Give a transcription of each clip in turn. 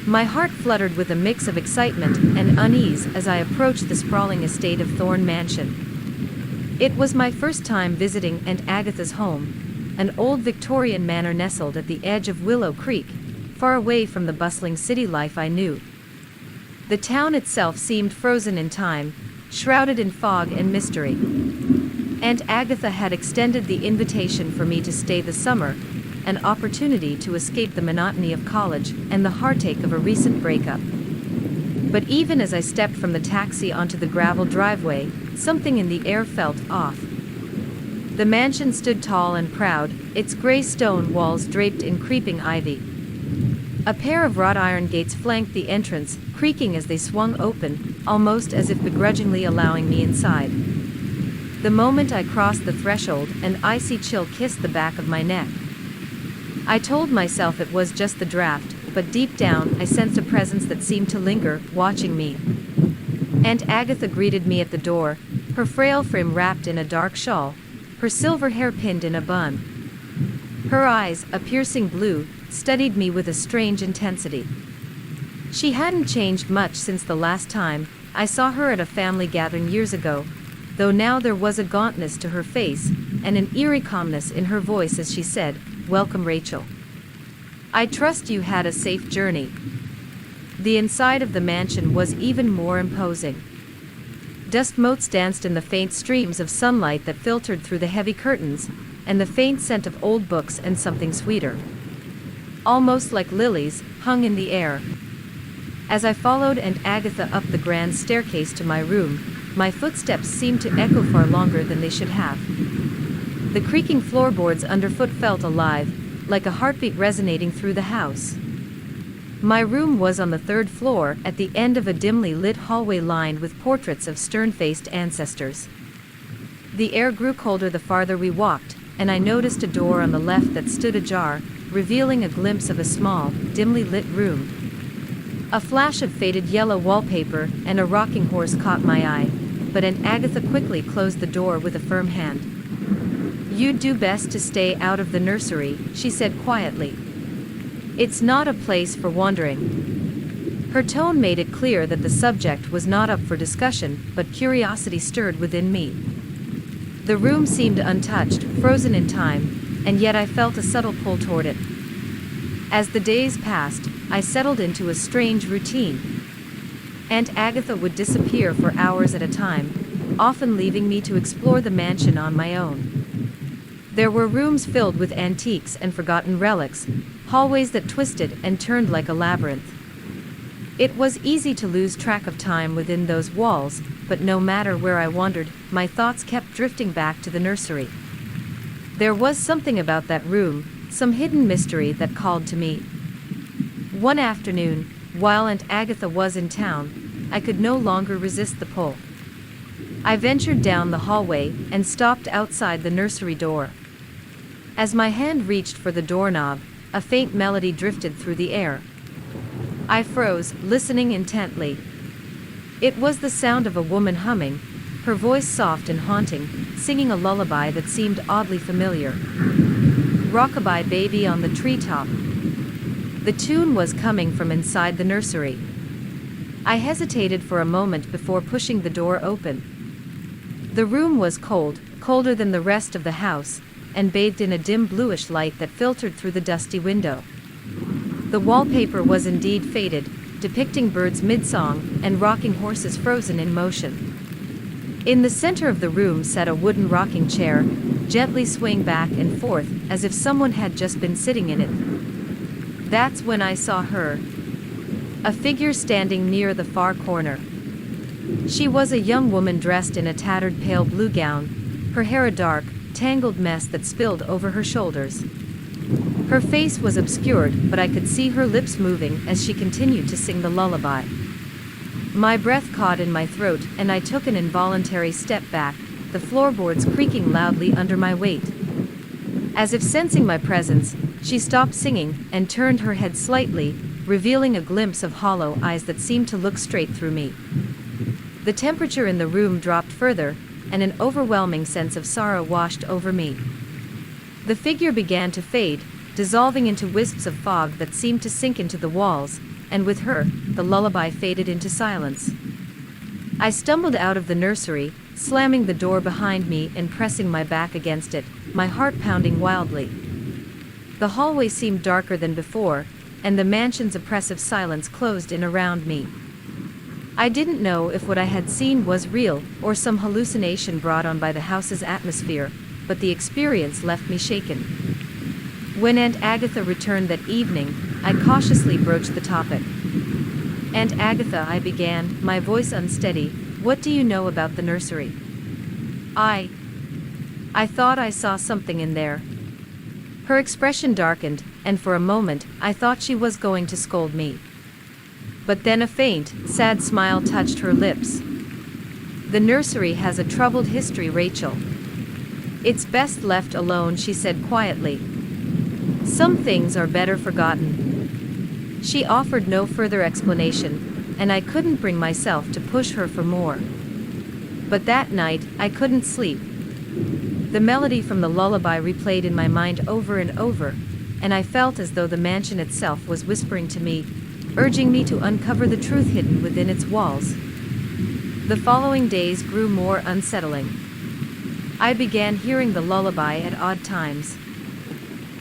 My heart fluttered with a mix of excitement and unease as I approached the sprawling estate of Thorn Mansion. It was my first time visiting Aunt Agatha's home, an old Victorian manor nestled at the edge of Willow Creek, far away from the bustling city life I knew. The town itself seemed frozen in time, shrouded in fog and mystery. Aunt Agatha had extended the invitation for me to stay the summer, an opportunity to escape the monotony of college and the heartache of a recent breakup. But even as I stepped from the taxi onto the gravel driveway, something in the air felt off. The mansion stood tall and proud, its gray stone walls draped in creeping ivy. A pair of wrought iron gates flanked the entrance, creaking as they swung open, almost as if begrudgingly allowing me inside. The moment I crossed the threshold, an icy chill kissed the back of my neck. I told myself it was just the draft, but deep down I sensed a presence that seemed to linger, watching me. Aunt Agatha greeted me at the door, her frail frame wrapped in a dark shawl, her silver hair pinned in a bun. Her eyes, a piercing blue, studied me with a strange intensity. She hadn't changed much since the last time I saw her at a family gathering years ago, though now there was a gauntness to her face, and an eerie calmness in her voice as she said, "Welcome, Rachel. I trust you had a safe journey." The inside of the mansion was even more imposing. Dust motes danced in the faint streams of sunlight that filtered through the heavy curtains, and the faint scent of old books and something sweeter, almost like lilies, hung in the air. As I followed Aunt Agatha up the grand staircase to my room, my footsteps seemed to echo far longer than they should have. The creaking floorboards underfoot felt alive, like a heartbeat resonating through the house. My room was on the third floor, at the end of a dimly lit hallway lined with portraits of stern-faced ancestors. The air grew colder the farther we walked, and I noticed a door on the left that stood ajar, revealing a glimpse of a small, dimly lit room. A flash of faded yellow wallpaper and a rocking horse caught my eye, but Aunt Agatha quickly closed the door with a firm hand. "You'd do best to stay out of the nursery," she said quietly. "It's not a place for wandering." Her tone made it clear that the subject was not up for discussion, but curiosity stirred within me. The room seemed untouched, frozen in time, and yet I felt a subtle pull toward it. As the days passed, I settled into a strange routine. Aunt Agatha would disappear for hours at a time, often leaving me to explore the mansion on my own. There were rooms filled with antiques and forgotten relics, hallways that twisted and turned like a labyrinth. It was easy to lose track of time within those walls, but no matter where I wandered, my thoughts kept drifting back to the nursery. There was something about that room, some hidden mystery that called to me. One afternoon, while Aunt Agatha was in town, I could no longer resist the pull. I ventured down the hallway and stopped outside the nursery door. As my hand reached for the doorknob, a faint melody drifted through the air. I froze, listening intently. It was the sound of a woman humming, her voice soft and haunting, singing a lullaby that seemed oddly familiar. "Rockabye Baby on the Treetop." The tune was coming from inside the nursery. I hesitated for a moment before pushing the door open. The room was cold, colder than the rest of the house, and bathed in a dim bluish light that filtered through the dusty window. The wallpaper was indeed faded, depicting birds mid-song and rocking horses frozen in motion. In the center of the room sat a wooden rocking chair, gently swaying back and forth as if someone had just been sitting in it. That's when I saw her. A figure standing near the far corner. She was a young woman dressed in a tattered pale blue gown, her hair a dark, tangled mess that spilled over her shoulders. Her face was obscured, but I could see her lips moving as she continued to sing the lullaby. My breath caught in my throat, and I took an involuntary step back, the floorboards creaking loudly under my weight. As if sensing my presence, she stopped singing and turned her head slightly, revealing a glimpse of hollow eyes that seemed to look straight through me. The temperature in the room dropped further, and an overwhelming sense of sorrow washed over me. The figure began to fade, dissolving into wisps of fog that seemed to sink into the walls, and with her, the lullaby faded into silence. I stumbled out of the nursery, slamming the door behind me and pressing my back against it, my heart pounding wildly. The hallway seemed darker than before, and the mansion's oppressive silence closed in around me. I didn't know if what I had seen was real or some hallucination brought on by the house's atmosphere, but the experience left me shaken. When Aunt Agatha returned that evening, I cautiously broached the topic. "Aunt Agatha," I began, my voice unsteady, "what do you know about the nursery?" I thought I saw something in there." Her expression darkened, and for a moment, I thought she was going to scold me. But then a faint, sad smile touched her lips. "The nursery has a troubled history, Rachel. It's best left alone," she said quietly. "Some things are better forgotten." She offered no further explanation, and I couldn't bring myself to push her for more. But that night, I couldn't sleep. The melody from the lullaby replayed in my mind over and over, and I felt as though the mansion itself was whispering to me, urging me to uncover the truth hidden within its walls. The following days grew more unsettling. I began hearing the lullaby at odd times.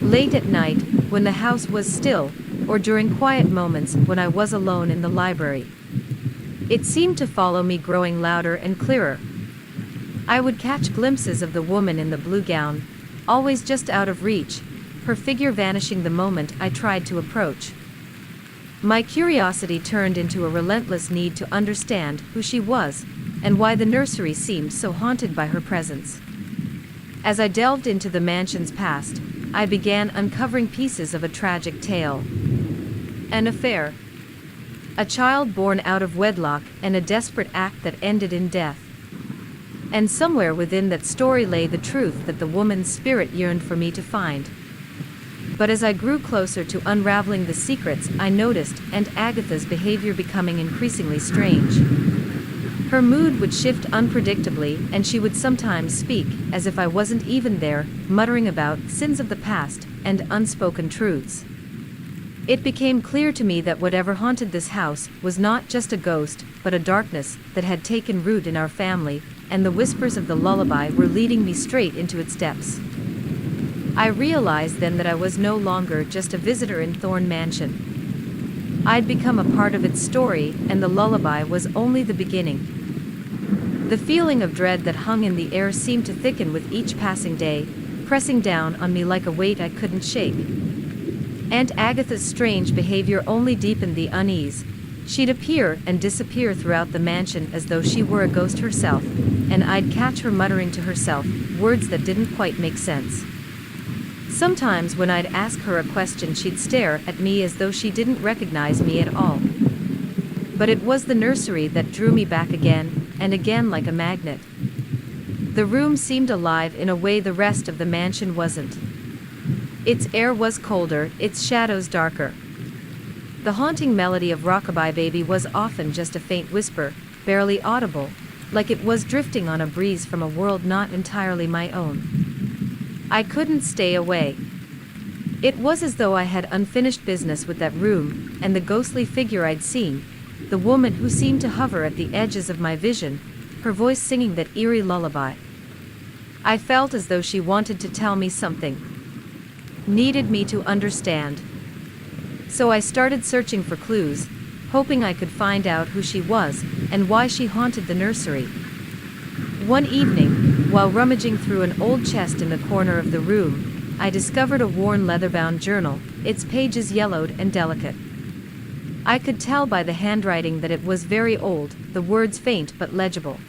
Late at night, when the house was still, or during quiet moments when I was alone in the library. It seemed to follow me, growing louder and clearer. I would catch glimpses of the woman in the blue gown, always just out of reach, her figure vanishing the moment I tried to approach. My curiosity turned into a relentless need to understand who she was, and why the nursery seemed so haunted by her presence. As I delved into the mansion's past, I began uncovering pieces of a tragic tale. An affair, a child born out of wedlock, and a desperate act that ended in death. And somewhere within that story lay the truth that the woman's spirit yearned for me to find. But as I grew closer to unraveling the secrets, I noticed Aunt Agatha's behavior becoming increasingly strange. Her mood would shift unpredictably, and she would sometimes speak as if I wasn't even there, muttering about sins of the past and unspoken truths. It became clear to me that whatever haunted this house was not just a ghost, but a darkness that had taken root in our family, and the whispers of the lullaby were leading me straight into its depths. I realized then that I was no longer just a visitor in Thorn Mansion. I'd become a part of its story, and the lullaby was only the beginning. The feeling of dread that hung in the air seemed to thicken with each passing day, pressing down on me like a weight I couldn't shake. Aunt Agatha's strange behavior only deepened the unease. She'd appear and disappear throughout the mansion as though she were a ghost herself, and I'd catch her muttering to herself words that didn't quite make sense. Sometimes when I'd ask her a question, she'd stare at me as though she didn't recognize me at all. But it was the nursery that drew me back again and again like a magnet. The room seemed alive in a way the rest of the mansion wasn't. Its air was colder, its shadows darker. The haunting melody of Rockabye Baby was often just a faint whisper, barely audible, like it was drifting on a breeze from a world not entirely my own. I couldn't stay away. It was as though I had unfinished business with that room, and the ghostly figure I'd seen, the woman who seemed to hover at the edges of my vision, her voice singing that eerie lullaby. I felt as though she wanted to tell me something, needed me to understand. So I started searching for clues, hoping I could find out who she was and why she haunted the nursery. One evening, while rummaging through an old chest in the corner of the room, I discovered a worn leather-bound journal, its pages yellowed and delicate. I could tell by the handwriting that it was very old, the words faint but legible.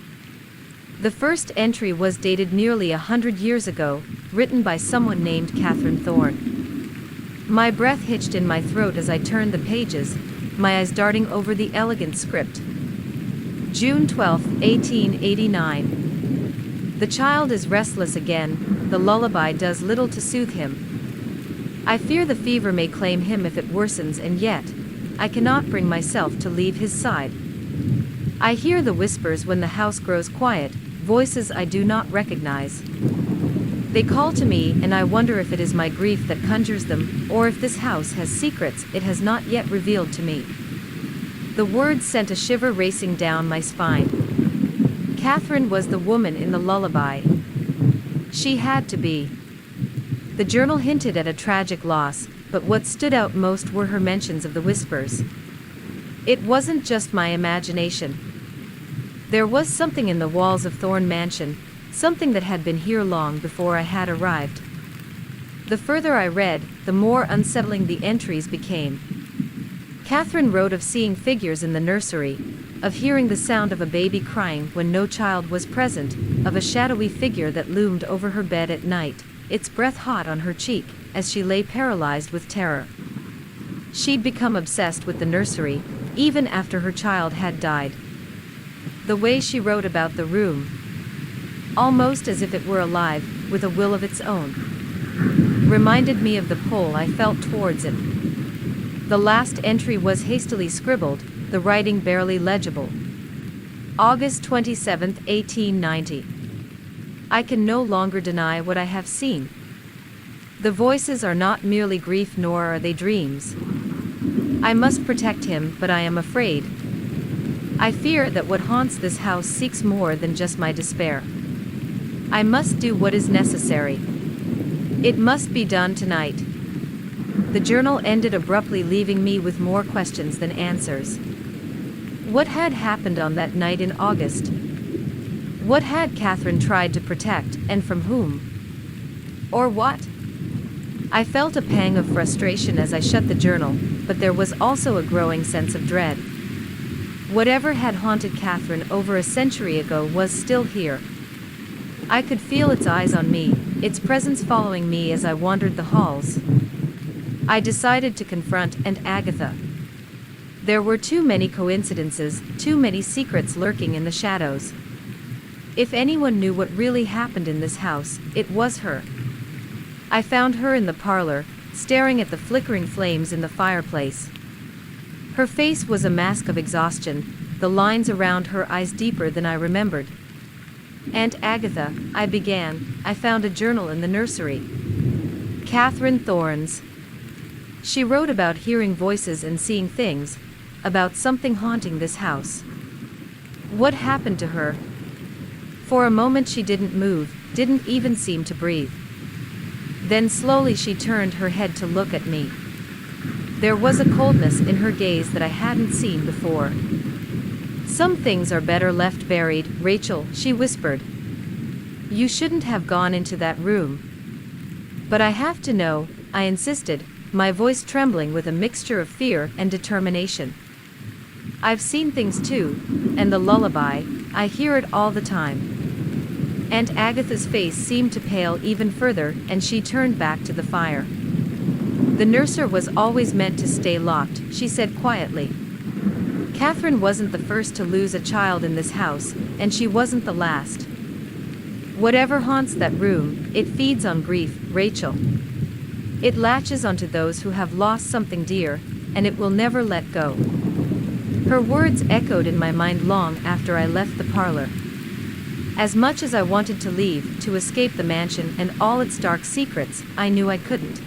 The first entry was dated nearly 100 years ago, written by someone named Catherine Thorn. My breath hitched in my throat as I turned the pages, my eyes darting over the elegant script. June 12, 1889. The child is restless again, the lullaby does little to soothe him. I fear the fever may claim him if it worsens, and yet, I cannot bring myself to leave his side. I hear the whispers when the house grows quiet, voices I do not recognize. They call to me, and I wonder if it is my grief that conjures them, or if this house has secrets it has not yet revealed to me. The words sent a shiver racing down my spine. Catherine was the woman in the lullaby. She had to be. The journal hinted at a tragic loss, but what stood out most were her mentions of the whispers. It wasn't just my imagination. There was something in the walls of Thorn Mansion, something that had been here long before I had arrived. The further I read, the more unsettling the entries became. Catherine wrote of seeing figures in the nursery, of hearing the sound of a baby crying when no child was present, of a shadowy figure that loomed over her bed at night, its breath hot on her cheek, as she lay paralyzed with terror. She'd become obsessed with the nursery, even after her child had died. The way she wrote about the room, almost as if it were alive, with a will of its own, reminded me of the pull I felt towards it. The last entry was hastily scribbled, the writing barely legible. August 27, 1890. I can no longer deny what I have seen. The voices are not merely grief, nor are they dreams. I must protect him, but I am afraid. I fear that what haunts this house seeks more than just my despair. I must do what is necessary. It must be done tonight. The journal ended abruptly, leaving me with more questions than answers. What had happened on that night in August? What had Catherine tried to protect, and from whom? Or what? I felt a pang of frustration as I shut the journal, but there was also a growing sense of dread. Whatever had haunted Catherine over a century ago was still here. I could feel its eyes on me, its presence following me as I wandered the halls. I decided to confront Aunt Agatha. There were too many coincidences, too many secrets lurking in the shadows. If anyone knew what really happened in this house, it was her. I found her in the parlor, staring at the flickering flames in the fireplace. Her face was a mask of exhaustion, the lines around her eyes deeper than I remembered. Aunt Agatha, I began, I found a journal in the nursery. Catherine Thorn's. She wrote about hearing voices and seeing things, about something haunting this house. What happened to her? For a moment she didn't move, didn't even seem to breathe. Then slowly she turned her head to look at me. There was a coldness in her gaze that I hadn't seen before. Some things are better left buried, Rachel, she whispered. You shouldn't have gone into that room. But I have to know, I insisted, my voice trembling with a mixture of fear and determination. I've seen things too, and the lullaby, I hear it all the time. Aunt Agatha's face seemed to pale even further, and she turned back to the fire. The nursery was always meant to stay locked, she said quietly. Catherine wasn't the first to lose a child in this house, and she wasn't the last. Whatever haunts that room, it feeds on grief, Rachel. It latches onto those who have lost something dear, and it will never let go. Her words echoed in my mind long after I left the parlor. As much as I wanted to leave, to escape the mansion and all its dark secrets, I knew I couldn't.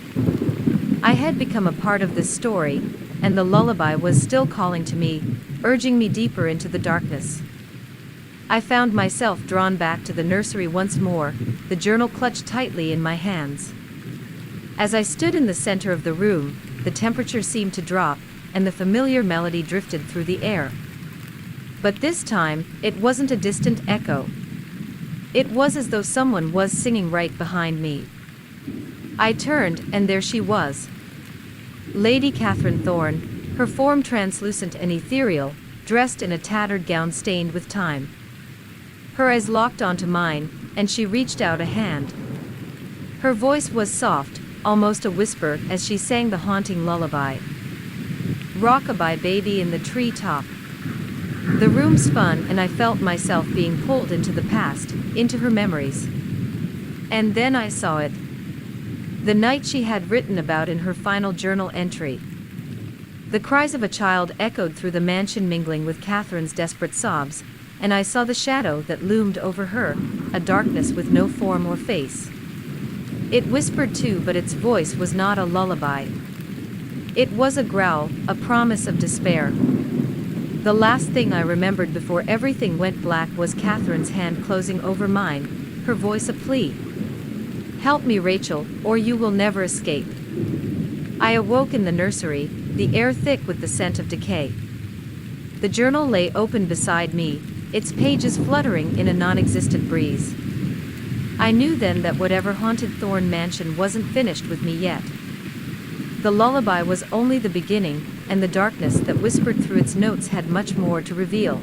I had become a part of this story, and the lullaby was still calling to me, urging me deeper into the darkness. I found myself drawn back to the nursery once more, the journal clutched tightly in my hands. As I stood in the center of the room, the temperature seemed to drop, and the familiar melody drifted through the air. But this time, it wasn't a distant echo. It was as though someone was singing right behind me. I turned, and there she was. Lady Catherine Thorn, her form translucent and ethereal, dressed in a tattered gown stained with time. Her eyes locked onto mine, and she reached out a hand. Her voice was soft, almost a whisper, as she sang the haunting lullaby. Rock-a-bye baby in the tree top. The room spun, and I felt myself being pulled into the past, into her memories. And then I saw it. The night she had written about in her final journal entry. The cries of a child echoed through the mansion, mingling with Catherine's desperate sobs, and I saw the shadow that loomed over her, a darkness with no form or face. It whispered too, but its voice was not a lullaby. It was a growl, a promise of despair. The last thing I remembered before everything went black was Catherine's hand closing over mine, her voice a plea. "Help me, Rachel, or you will never escape." I awoke in the nursery, the air thick with the scent of decay. The journal lay open beside me, its pages fluttering in a non-existent breeze. I knew then that whatever haunted Thorn Mansion wasn't finished with me yet. The lullaby was only the beginning, and the darkness that whispered through its notes had much more to reveal.